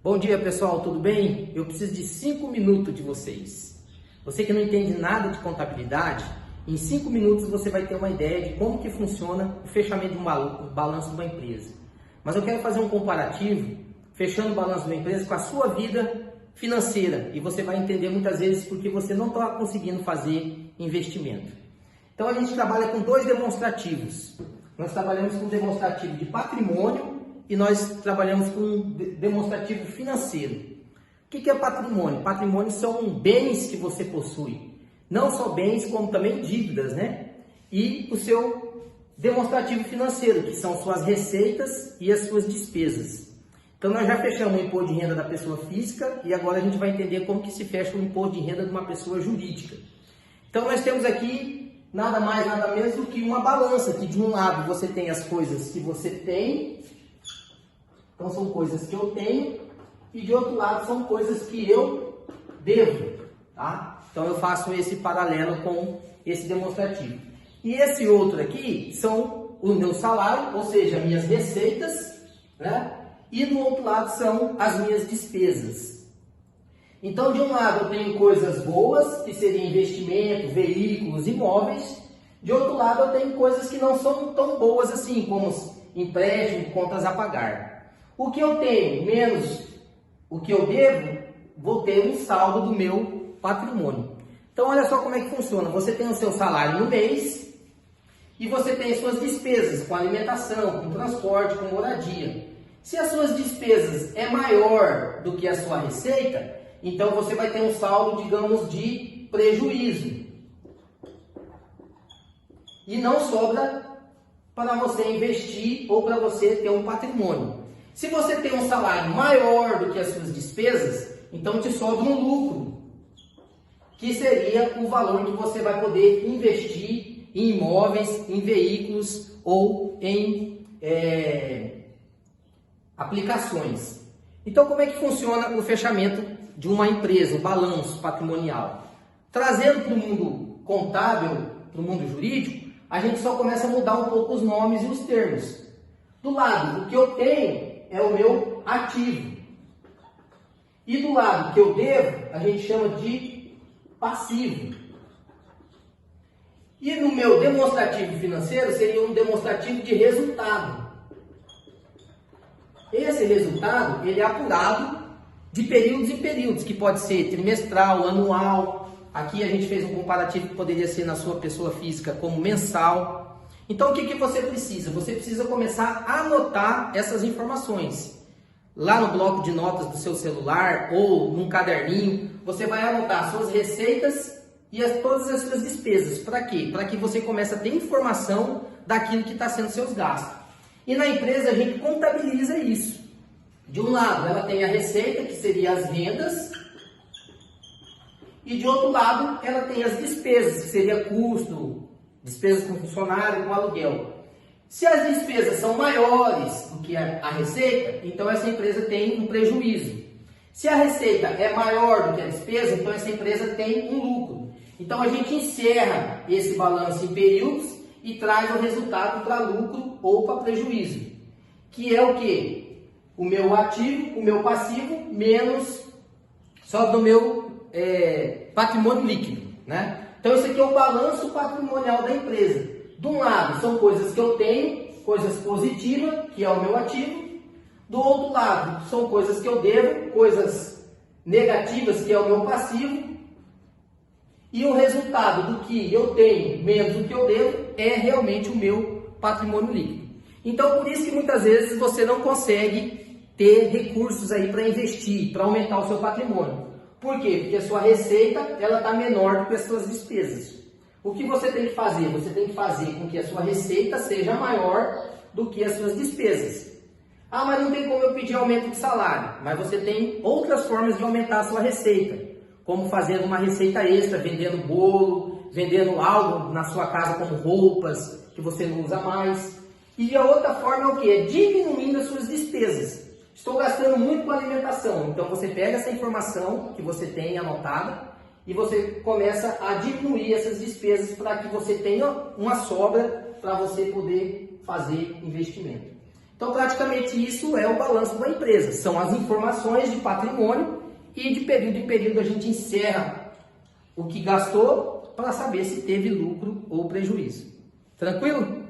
Bom dia pessoal, tudo bem? Eu preciso de 5 minutos de vocês. Você que não entende nada de contabilidade, em 5 minutos você vai ter uma ideia de como que funciona o fechamento de um balanço de uma empresa. Mas eu quero fazer um comparativo, fechando o balanço de uma empresa com a sua vida financeira. E você vai entender muitas vezes porque você não está conseguindo fazer investimento. Então a gente trabalha com dois demonstrativos. Nós trabalhamos com um demonstrativo de patrimônio e nós trabalhamos com um demonstrativo financeiro. O que é patrimônio? Patrimônio são bens que você possui. Não só bens, como também dívidas, né? E o seu demonstrativo financeiro, que são suas receitas e as suas despesas. Então nós já fechamos o imposto de renda da pessoa física e agora a gente vai entender como que se fecha o imposto de renda de uma pessoa jurídica. Então nós temos aqui nada mais, nada menos do que uma balança, que de um lado você tem as coisas que você tem, então são coisas que eu tenho, e de outro lado são coisas que eu devo, tá? Então eu faço esse paralelo com esse demonstrativo. E esse outro aqui são o meu salário, ou seja, minhas receitas, né? E do outro lado são as minhas despesas. Então de um lado eu tenho coisas boas, que seriam investimento, veículos, imóveis. De outro lado eu tenho coisas que não são tão boas assim, como empréstimo, contas a pagar. O que eu tenho menos o que eu devo, vou ter um saldo do meu patrimônio. Então olha só como é que funciona. Você tem o seu salário no mês e você tem as suas despesas com alimentação, com transporte, com moradia. Se as suas despesas é maior do que a sua receita, então você vai ter um saldo, digamos, de prejuízo. E não sobra para você investir ou para você ter um patrimônio. Se você tem um salário maior do que as suas despesas, então te sobra um lucro, que seria o valor que você vai poder investir em imóveis, em veículos ou em aplicações. Então como é que funciona o fechamento de uma empresa, o balanço patrimonial? Trazendo para o mundo contábil, para o mundo jurídico, a gente só começa a mudar um pouco os nomes e os termos. Do lado, o que eu tenho é o meu ativo. E do lado que eu devo, a gente chama de passivo. E no meu demonstrativo financeiro seria um demonstrativo de resultado. Esse resultado, ele é apurado de períodos em períodos, que pode ser trimestral, anual. Aqui a gente fez um comparativo que poderia ser na sua pessoa física como mensal. Então o que você precisa? Você precisa começar a anotar essas informações. Lá no bloco de notas do seu celular ou num caderninho, você vai anotar suas receitas e todas as suas despesas. Para quê? Para que você comece a ter informação daquilo que está sendo seus gastos. E na empresa a gente contabiliza isso. De um lado ela tem a receita, que seria as vendas, e de outro lado ela tem as despesas, que seria custo, despesas com funcionário, com aluguel. Se as despesas são maiores do que a receita, então essa empresa tem um prejuízo. Se a receita é maior do que a despesa, então essa empresa tem um lucro. Então a gente encerra esse balanço em períodos e traz o resultado para lucro ou para prejuízo. Que é o quê? O meu ativo, o meu passivo, menos só do meu patrimônio líquido, né? Então esse aqui é o balanço patrimonial da empresa. De um lado são coisas que eu tenho, coisas positivas, que é o meu ativo. Do outro lado são coisas que eu devo, coisas negativas, que é o meu passivo. E o resultado do que eu tenho menos do que eu devo é realmente o meu patrimônio líquido. Então por isso que muitas vezes você não consegue ter recursos aí para investir, para aumentar o seu patrimônio. Por quê? Porque a sua receita ela está menor do que as suas despesas. O que você tem que fazer? Você tem que fazer com que a sua receita seja maior do que as suas despesas. Ah, mas não tem como eu pedir aumento de salário. Mas você tem outras formas de aumentar a sua receita. Como fazendo uma receita extra, vendendo bolo, vendendo algo na sua casa como roupas que você não usa mais. E a outra forma é o quê? É diminuindo as suas despesas. Estou gastando muito com alimentação, então você pega essa informação que você tem anotada e você começa a diminuir essas despesas para que você tenha uma sobra para você poder fazer investimento. Então, praticamente isso é o balanço de uma empresa. São as informações de patrimônio e de período em período a gente encerra o que gastou para saber se teve lucro ou prejuízo. Tranquilo?